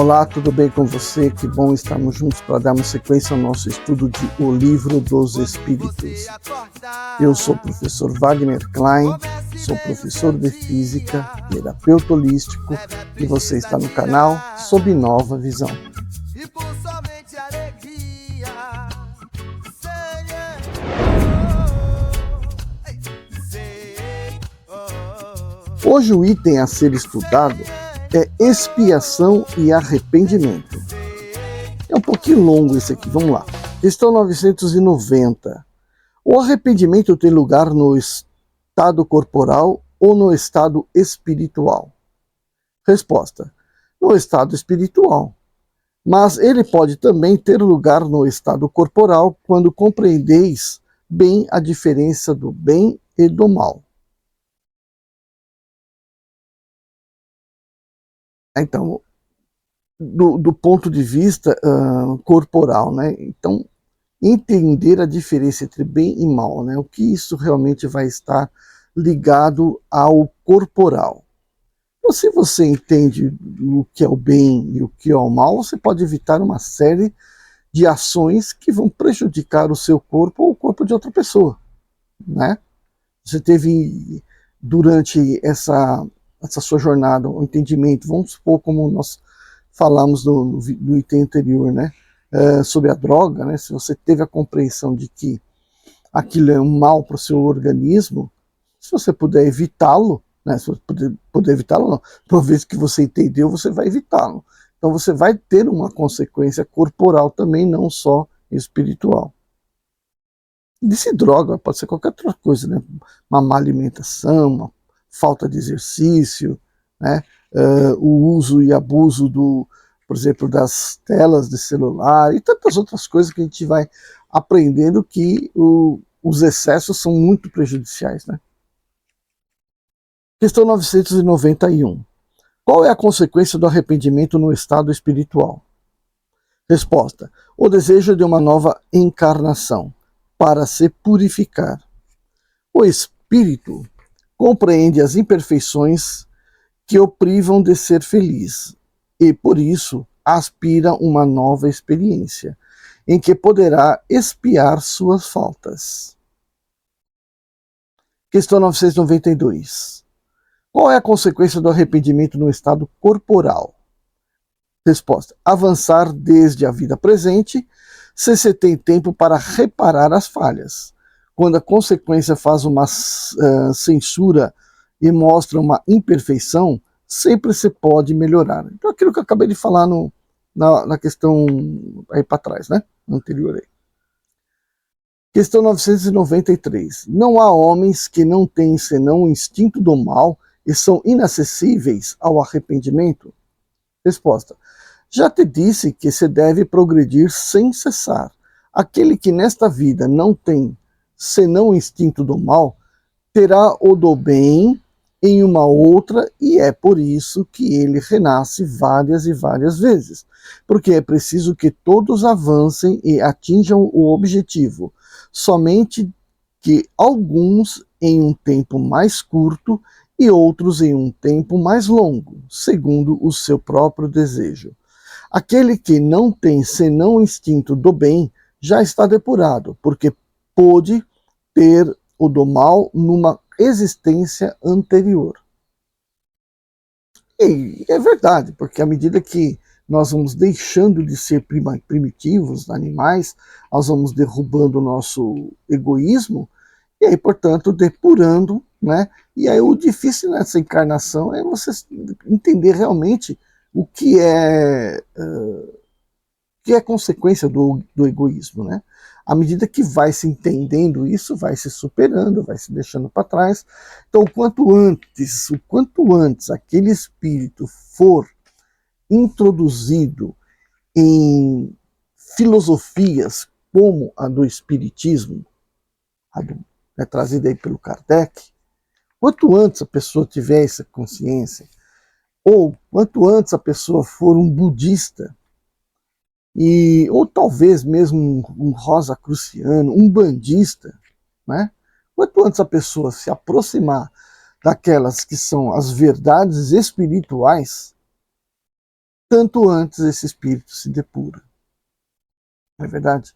Olá, tudo bem com você? Que bom estarmos juntos para darmos sequência ao nosso estudo de O Livro dos Espíritos. Eu sou o professor Wagner Klein, sou professor de Física, terapeuta holístico e você está no canal Sob Nova Visão. Hoje o item a ser estudado é expiação e arrependimento. É um pouquinho longo esse aqui, vamos lá. Questão 990. O arrependimento tem lugar no estado corporal ou no estado espiritual? Resposta: no estado espiritual. Mas ele pode também ter lugar no estado corporal quando compreendeis bem a diferença do bem e do mal. Então, do ponto de vista corporal, né? Então, entender a diferença entre bem e mal, né? O que isso realmente vai estar ligado ao corporal. Então, se você entende o que é o bem e o que é o mal, você pode evitar uma série de ações que vão prejudicar o seu corpo ou o corpo de outra pessoa, né? Você teve, durante essa sua jornada, o entendimento, vamos supor, como nós falamos no item anterior, né? Sobre a droga, né? Se você teve a compreensão de que aquilo é um mal para o seu organismo, se você puder evitá-lo, né? Se você puder evitá-lo, não. Por vez que você entendeu, você vai evitá-lo. Então você vai ter uma consequência corporal também, não só espiritual. Disse droga, pode ser qualquer outra coisa, né? Uma má alimentação, uma falta de exercício, né? O uso e abuso por exemplo, das telas de celular e tantas outras coisas que a gente vai aprendendo que os excessos são muito prejudiciais, né? Questão 991. Qual é a consequência do arrependimento no estado espiritual? Resposta: o desejo de uma nova encarnação, para se purificar. O espírito compreende as imperfeições que o privam de ser feliz e, por isso, aspira uma nova experiência, em que poderá expiar suas faltas. Questão 992. Qual é a consequência do arrependimento no estado corporal? Resposta: avançar desde a vida presente, se você tem tempo para reparar as falhas. Quando a consequência faz uma censura e mostra uma imperfeição, sempre se pode melhorar. Então, aquilo que eu acabei de falar na questão aí para trás, né? Anterior aí. Questão 993. Não há homens que não têm senão o instinto do mal e são inacessíveis ao arrependimento? Resposta: já te disse que se deve progredir sem cessar. Aquele que nesta vida não tem senão o instinto do mal, terá o do bem em uma outra, e é por isso que ele renasce várias e várias vezes. Porque é preciso que todos avancem e atinjam o objetivo, somente que alguns em um tempo mais curto e outros em um tempo mais longo, segundo o seu próprio desejo. Aquele que não tem senão o instinto do bem já está depurado, porque pôde ter o do mal numa existência anterior. E é verdade, porque à medida que nós vamos deixando de ser primitivos, animais, nós vamos derrubando o nosso egoísmo, e aí, portanto, depurando, né? E aí o difícil nessa encarnação é você entender realmente o que é consequência do egoísmo, né? À medida que vai se entendendo isso, vai se superando, vai se deixando para trás. Então, o quanto antes aquele espírito for introduzido em filosofias como a do espiritismo, trazida aí pelo Kardec, quanto antes a pessoa tiver essa consciência, ou quanto antes a pessoa for um budista, ou talvez mesmo um rosacruciano, um bandista, né? Quanto antes a pessoa se aproximar daquelas que são as verdades espirituais, tanto antes esse espírito se depura. Não é verdade?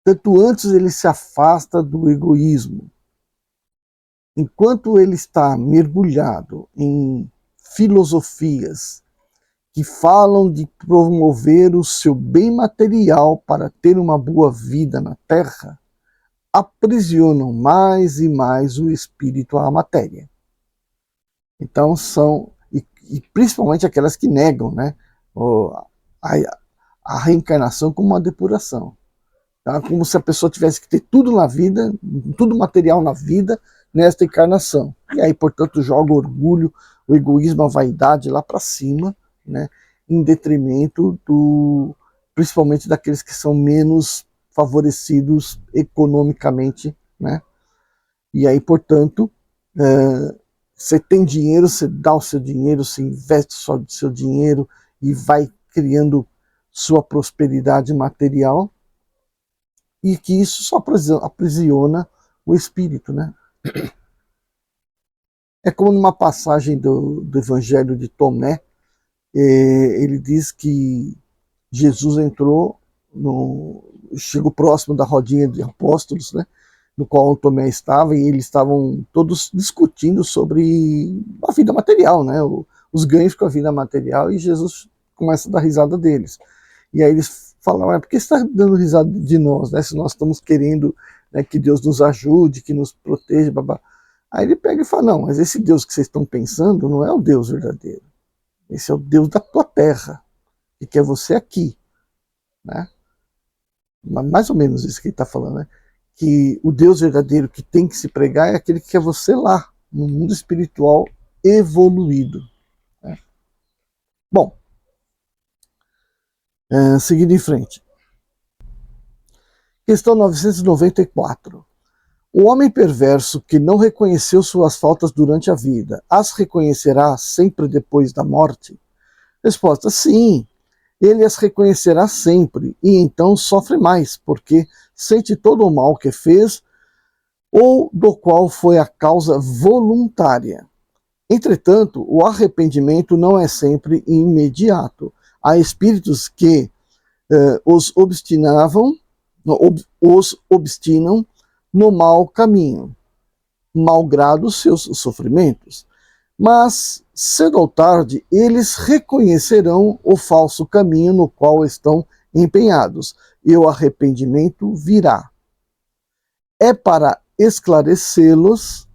Tanto antes ele se afasta do egoísmo. Enquanto ele está mergulhado em filosofias que falam de promover o seu bem material para ter uma boa vida na Terra, aprisionam mais e mais o espírito à matéria. Então são, e principalmente aquelas que negam, né, a reencarnação como uma depuração. Tá? Como se a pessoa tivesse que ter tudo na vida, tudo material na vida, nesta encarnação. E aí, portanto, joga o orgulho, o egoísmo, a vaidade lá para cima, né, em detrimento principalmente daqueles que são menos favorecidos economicamente, né? E aí, portanto, você tem dinheiro, você dá o seu dinheiro, você investe só do seu dinheiro e vai criando sua prosperidade material, e que isso só aprisiona o espírito, né? É como numa passagem do Evangelho de Tomé, ele diz que Jesus entrou, chegou próximo da rodinha de apóstolos, né, no qual o Tomé estava, e eles estavam todos discutindo sobre a vida material, né, os ganhos com a vida material, e Jesus começa a dar risada deles. E aí eles falam, por que você está dando risada de nós, né, se nós estamos querendo, né, que Deus nos ajude, que nos proteja, babá. Aí ele pega e fala, não, mas esse Deus que vocês estão pensando não é o Deus verdadeiro. Esse é o Deus da tua terra, que quer você aqui, né? Mais ou menos isso que ele está falando, né? Que o Deus verdadeiro que tem que se pregar é aquele que quer você lá, no mundo espiritual evoluído, né? Bom, seguindo em frente. Questão 994. O homem perverso que não reconheceu suas faltas durante a vida, as reconhecerá sempre depois da morte? Resposta: sim. Ele as reconhecerá sempre, e então sofre mais, porque sente todo o mal que fez, ou do qual foi a causa voluntária. Entretanto, o arrependimento não é sempre imediato. Há espíritos que os obstinam no mau caminho, malgrado seus sofrimentos. Mas, cedo ou tarde, eles reconhecerão o falso caminho no qual estão empenhados, e o arrependimento virá. É para esclarecê-los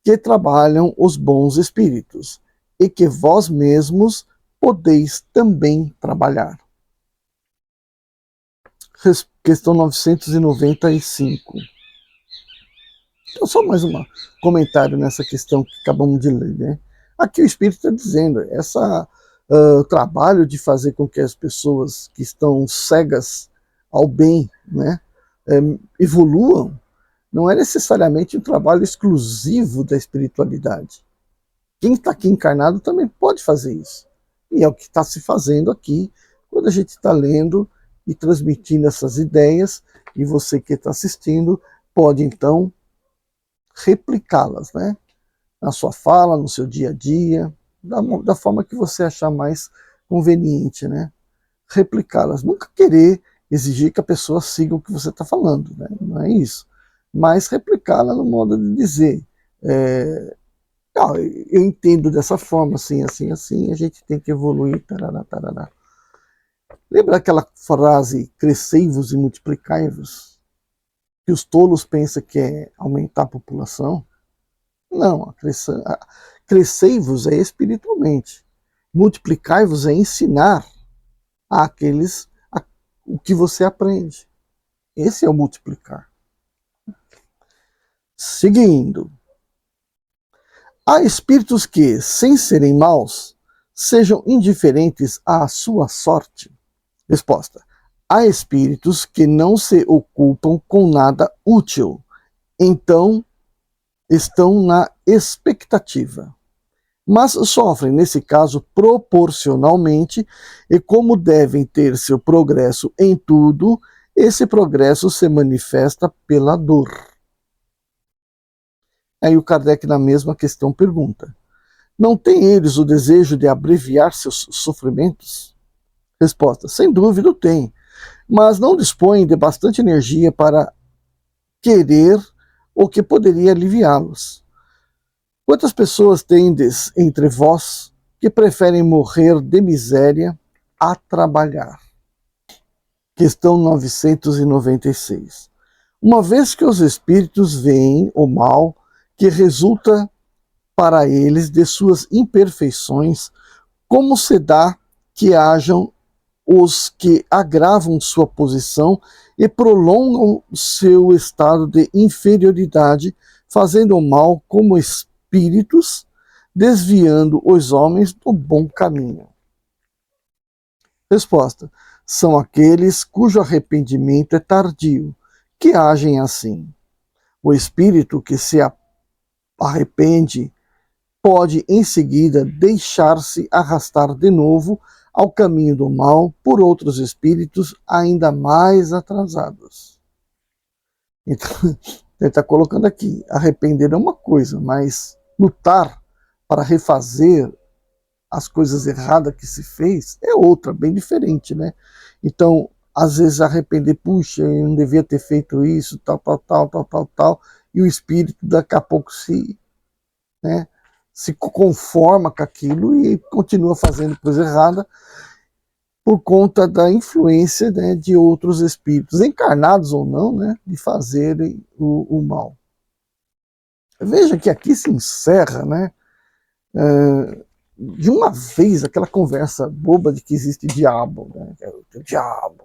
que trabalham os bons espíritos, e que vós mesmos podeis também trabalhar. Questão 995. Então, só mais um comentário nessa questão que acabamos de ler, né? Aqui o Espírito está dizendo, trabalho de fazer com que as pessoas que estão cegas ao bem, né, evoluam, não é necessariamente um trabalho exclusivo da espiritualidade. Quem está aqui encarnado também pode fazer isso. E é o que está se fazendo aqui, quando a gente está lendo e transmitindo essas ideias, e você que está assistindo pode, então, replicá-las, né? Na sua fala, no seu dia a dia, da forma que você achar mais conveniente, né? Replicá-las. Nunca querer exigir que a pessoa siga o que você está falando, né? Não é isso. Mas replicá-la no modo de dizer, eu entendo dessa forma, assim, assim, assim, a gente tem que evoluir, tarará, tarará. Lembra aquela frase, crescei-vos e multiplicai-vos? Que os tolos pensam que é aumentar a população? Não, crescei-vos é espiritualmente. Multiplicai-vos é ensinar àqueles o que você aprende. Esse é o multiplicar. Seguindo. Há espíritos que, sem serem maus, sejam indiferentes à sua sorte? Resposta. Há espíritos que não se ocupam com nada útil, então estão na expectativa. Mas sofrem, nesse caso, proporcionalmente, e como devem ter seu progresso em tudo, esse progresso se manifesta pela dor. Aí o Kardec, na mesma questão, pergunta: Não têm eles o desejo de abreviar seus sofrimentos? Resposta: sem dúvida tem, mas não dispõem de bastante energia para querer o que poderia aliviá-los. Quantas pessoas tendes entre vós que preferem morrer de miséria a trabalhar? Questão 996. Uma vez que os espíritos veem o mal que resulta para eles de suas imperfeições, como se dá que hajam os que agravam sua posição e prolongam seu estado de inferioridade, fazendo o mal como espíritos, desviando os homens do bom caminho? Resposta: são aqueles cujo arrependimento é tardio, que agem assim. O espírito que se arrepende pode em seguida deixar-se arrastar de novo ao caminho do mal por outros espíritos ainda mais atrasados. Então, ele está colocando aqui, arrepender é uma coisa, mas lutar para refazer as coisas erradas que se fez é outra, bem diferente, né? Então, às vezes arrepender, puxa, eu não devia ter feito isso, tal, e o espírito daqui a pouco né, se conforma com aquilo e continua fazendo coisa errada por conta da influência, né, de outros espíritos, encarnados ou não, né, de fazerem o mal. Veja que aqui se encerra, né, de uma vez aquela conversa boba de que existe diabo, né, diabo.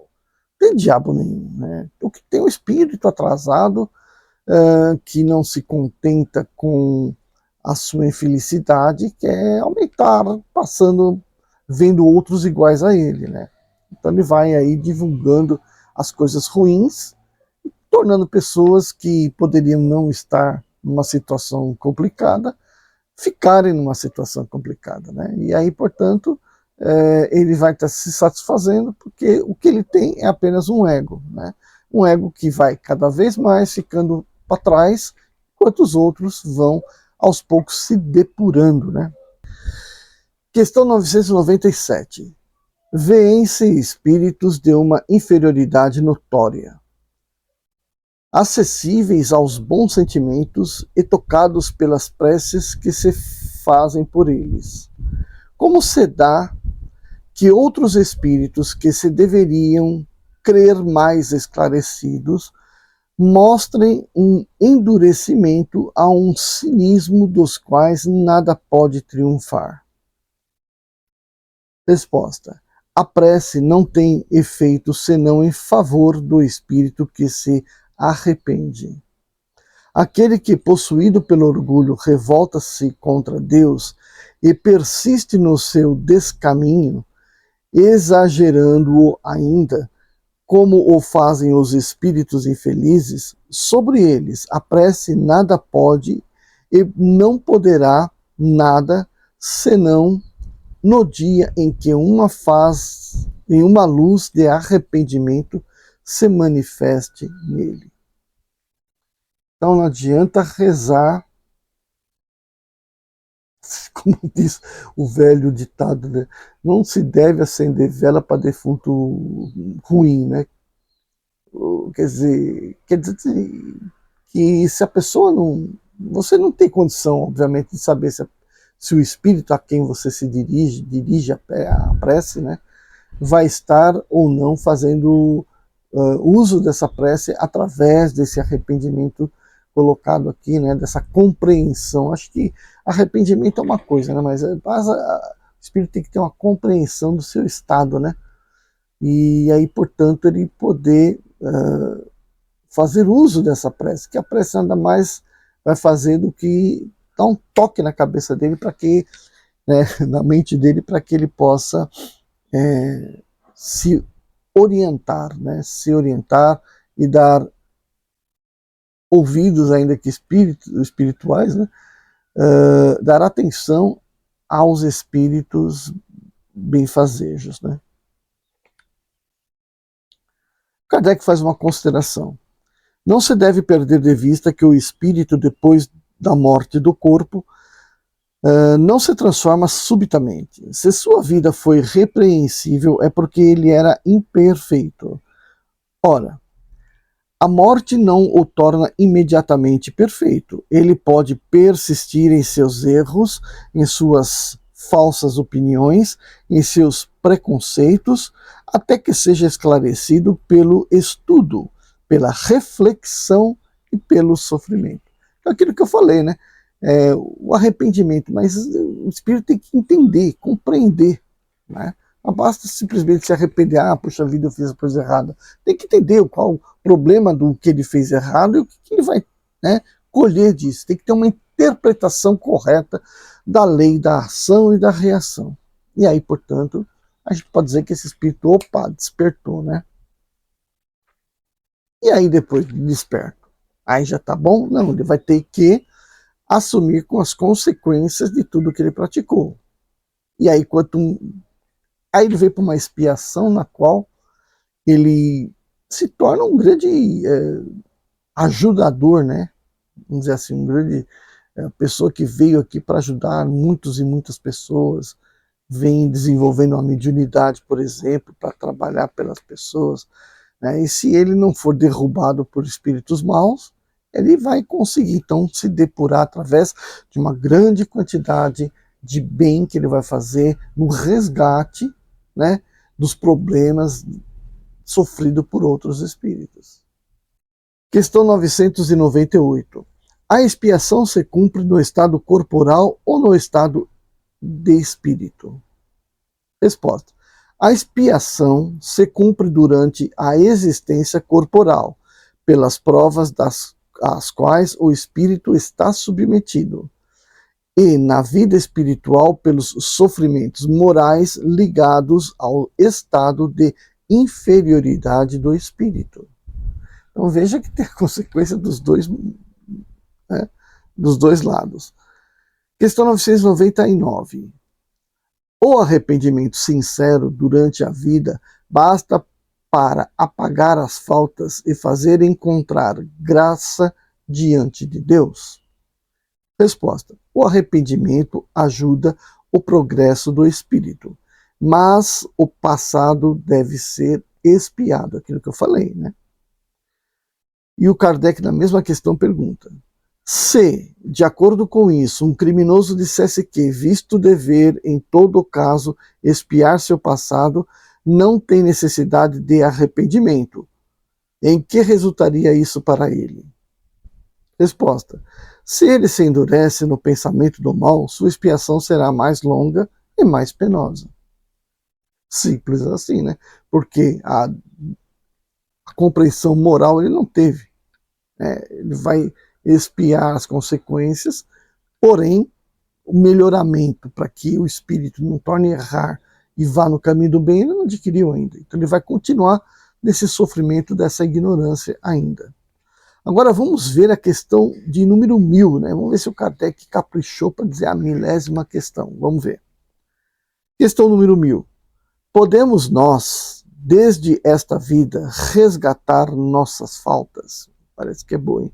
Não tem diabo nenhum, né? O que tem o espírito atrasado que não se contenta com a sua infelicidade, quer aumentar, vendo outros iguais a ele, né? Então ele vai aí divulgando as coisas ruins, tornando pessoas que poderiam não estar numa situação complicada, ficarem numa situação complicada, né? E aí, portanto, ele vai estar se satisfazendo porque o que ele tem é apenas um ego, né? Um ego que vai cada vez mais ficando para trás, enquanto os outros vão aos poucos se depurando, né? Questão 997. Vêem-se espíritos de uma inferioridade notória, acessíveis aos bons sentimentos e tocados pelas preces que se fazem por eles. Como se dá que outros espíritos que se deveriam crer mais esclarecidos mostrem um endurecimento a um cinismo dos quais nada pode triunfar? Resposta: a prece não tem efeito senão em favor do espírito que se arrepende. Aquele que, possuído pelo orgulho, revolta-se contra Deus e persiste no seu descaminho, exagerando-o ainda, como o fazem os espíritos infelizes, sobre eles a prece nada pode e não poderá nada, senão no dia em que uma luz de arrependimento se manifeste nele. Então não adianta rezar, como diz o velho ditado, né? Não se deve acender vela para defunto ruim, né? Quer dizer que se a pessoa não... Você não tem condição, obviamente, de saber se o espírito a quem você se dirige a prece, né, vai estar ou não fazendo uso dessa prece através desse arrependimento colocado aqui, né, dessa compreensão. Acho que arrependimento é uma coisa, né, mas o espírito tem que ter uma compreensão do seu estado, né, e aí, portanto, ele poder fazer uso dessa prece, que a prece nada mais vai fazer do que dar um toque na cabeça dele para que, né, na mente dele, para que ele possa se orientar, né, se orientar e dar ouvidos, ainda que espirituais, né, dar atenção aos espíritos benfazejos, né. Kardec faz uma consideração. Não se deve perder de vista que o espírito, depois da morte do corpo, não se transforma subitamente. Se sua vida foi repreensível, é porque ele era imperfeito. Ora, a morte não o torna imediatamente perfeito. Ele pode persistir em seus erros, em suas falsas opiniões, em seus preconceitos, até que seja esclarecido pelo estudo, pela reflexão e pelo sofrimento. Então, aquilo que eu falei, né? O arrependimento, mas o espírito tem que entender, compreender, né? Não basta simplesmente se arrepender, puxa vida, eu fiz a coisa errada. Tem que entender qual o problema do que ele fez errado e o que ele vai, né, colher disso. Tem que ter uma interpretação correta da lei da ação e da reação. E aí, portanto, a gente pode dizer que esse espírito, despertou, né? E aí, depois de desperto, aí já tá bom? Não, ele vai ter que assumir com as consequências de tudo que ele praticou. E aí, aí ele veio para uma expiação na qual ele se torna um grande ajudador, né? Vamos dizer assim, um grande pessoa que veio aqui para ajudar muitos e muitas pessoas, vem desenvolvendo uma mediunidade, por exemplo, para trabalhar pelas pessoas, né? E se ele não for derrubado por espíritos maus, ele vai conseguir então se depurar através de uma grande quantidade de bem que ele vai fazer no resgate, né, dos problemas sofridos por outros espíritos. Questão 998. A expiação se cumpre no estado corporal ou no estado de espírito? Resposta. A expiação se cumpre durante a existência corporal, pelas provas às quais o espírito está submetido, e na vida espiritual pelos sofrimentos morais ligados ao estado de inferioridade do espírito. Então veja que tem a consequência dos dois, né, dos dois lados. Questão 999. O arrependimento sincero durante a vida basta para apagar as faltas e fazer encontrar graça diante de Deus? Resposta. O arrependimento ajuda o progresso do espírito, mas o passado deve ser expiado, aquilo que eu falei, né? E o Kardec, na mesma questão, pergunta: se, de acordo com isso, um criminoso dissesse que, visto dever, em todo caso, expiar seu passado, não tem necessidade de arrependimento, em que resultaria isso para ele? Resposta. Se ele se endurece no pensamento do mal, sua expiação será mais longa e mais penosa. Simples assim, né? Porque a compreensão moral ele não teve. Ele vai expiar as consequências, porém, o melhoramento para que o espírito não torne a errar e vá no caminho do bem, ele não adquiriu ainda. Então ele vai continuar nesse sofrimento, dessa ignorância ainda. Agora vamos ver a questão de número 1000, né? Vamos ver se o Kardec caprichou para dizer a 1000ª questão. Vamos ver. Questão número 1000. Podemos nós, desde esta vida, resgatar nossas faltas? Parece que é boa, hein?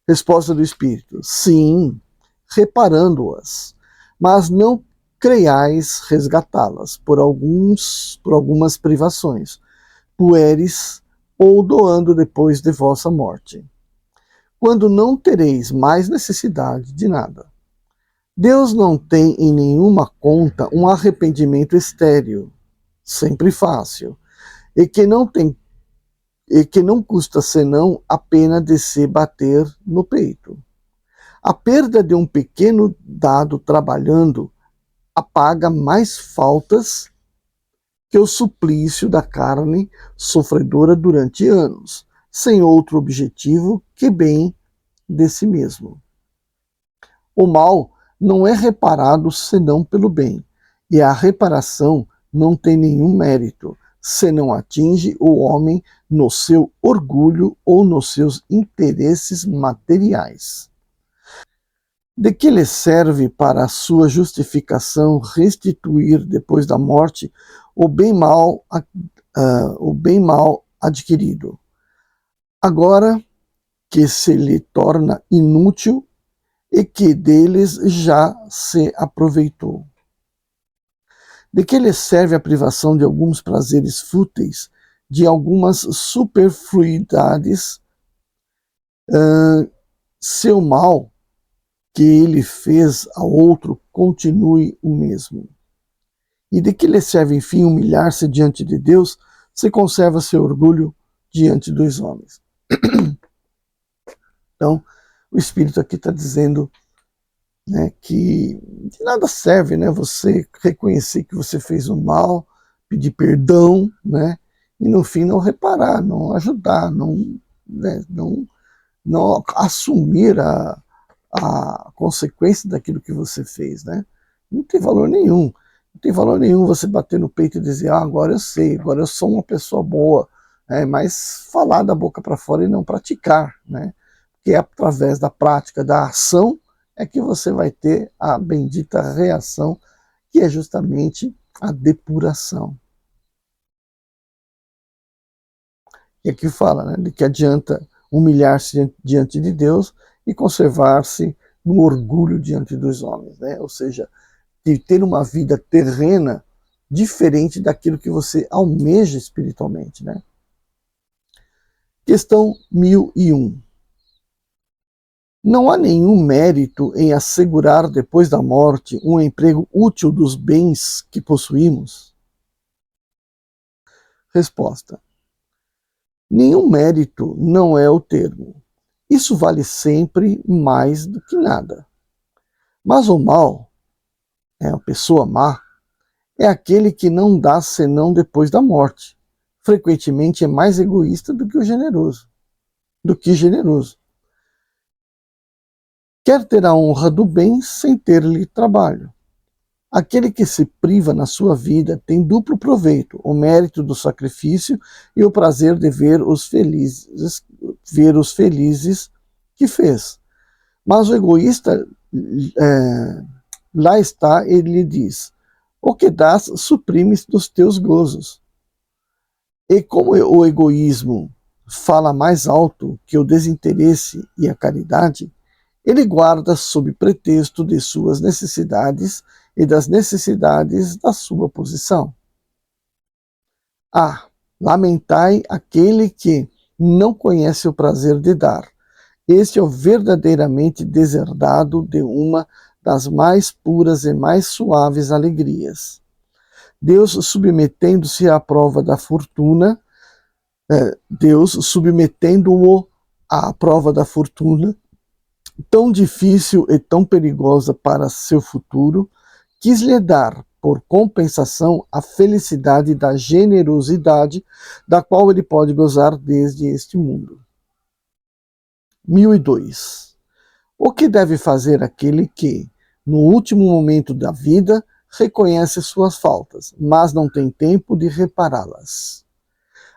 Resposta do Espírito. Sim, reparando-as, mas não creiais resgatá-las por algumas privações, pueris ou doando depois de vossa morte, quando não tereis mais necessidade de nada. Deus não tem em nenhuma conta um arrependimento estéril, sempre fácil, e que não custa senão a pena de se bater no peito. A perda de um pequeno dado trabalhando apaga mais faltas que o suplício da carne sofredora durante anos, sem outro objetivo que bem de si mesmo. O mal não é reparado senão pelo bem, e a reparação não tem nenhum mérito, senão atinge o homem no seu orgulho ou nos seus interesses materiais. De que lhe serve para a sua justificação restituir depois da morte o bem mal adquirido? Agora que se lhe torna inútil e que deles já se aproveitou. De que lhe serve a privação de alguns prazeres fúteis, de algumas superfluidades, se o mal que ele fez ao outro continue o mesmo? E de que lhe serve, enfim, humilhar-se diante de Deus, se conserva seu orgulho diante dos homens? Então, o Espírito aqui está dizendo, né, que de nada serve, né, você reconhecer que você fez o mal, pedir perdão, né, e no fim não reparar, não ajudar, né, não assumir a consequência daquilo que você fez, né? Não tem valor nenhum. Não tem valor nenhum você bater no peito e dizer, agora eu sei, agora eu sou uma pessoa boa, né? Mas falar da boca para fora e não praticar, né? Porque é através da prática, da ação, é que você vai ter a bendita reação, que é justamente a depuração. E aqui fala, né, de que adianta humilhar-se diante de Deus e conservar-se no orgulho diante dos homens, né? Ou seja, de ter uma vida terrena diferente daquilo que você almeja espiritualmente, né? Questão 1001. Não há nenhum mérito em assegurar depois da morte um emprego útil dos bens que possuímos? Resposta. Nenhum mérito não é o termo. Isso vale sempre mais do que nada. Mas o mal, a pessoa má, é aquele que não dá senão depois da morte. Frequentemente é mais egoísta do que generoso. Quer ter a honra do bem sem ter-lhe trabalho. Aquele que se priva na sua vida tem duplo proveito, o mérito do sacrifício e o prazer de ver os felizes que fez. Mas o egoísta, lá está, ele lhe diz, o que dás suprimes dos teus gozos. E como o egoísmo fala mais alto que o desinteresse e a caridade, ele guarda sob pretexto de suas necessidades e das necessidades da sua posição. Lamentai aquele que não conhece o prazer de dar. Este é o verdadeiramente deserdado de uma das mais puras e mais suaves alegrias. Deus submetendo-se à prova da fortuna, Deus submetendo-o à prova da fortuna, tão difícil e tão perigosa para seu futuro, quis lhe dar, por compensação, a felicidade da generosidade da qual ele pode gozar desde este mundo. 1002. O que deve fazer aquele que, no último momento da vida, reconhece suas faltas, mas não tem tempo de repará-las?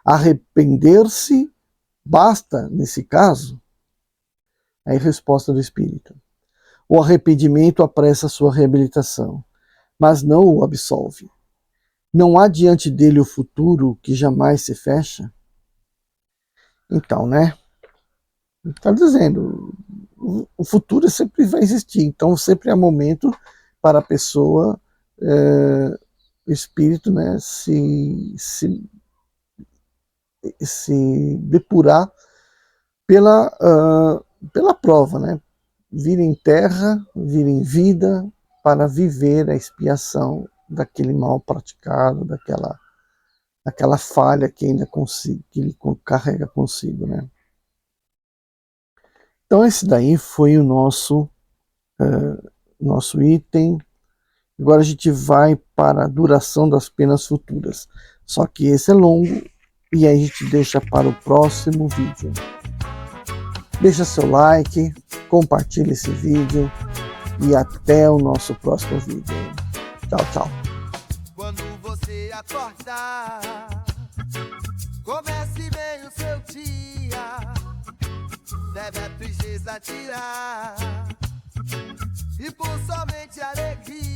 Arrepender-se basta, nesse caso? É a resposta do Espírito. O arrependimento apressa sua reabilitação, mas não o absolve. Não há diante dele o futuro que jamais se fecha? Então, né? Está dizendo, o futuro sempre vai existir, então sempre há momento para a pessoa, o espírito, né, se depurar pela prova, né? Vir em terra, vir em vida, para viver a expiação daquele mal praticado, daquela falha que ainda que ele carrega consigo, né? Então esse daí foi o nosso item. Agora a gente vai para a duração das penas futuras. Só que esse é longo e aí a gente deixa para o próximo vídeo. Deixa seu like, compartilhe esse vídeo e até o nosso próximo vídeo. Tchau, tchau. Quando você acordar, comece bem o seu dia, deve atirar e por somente alegria.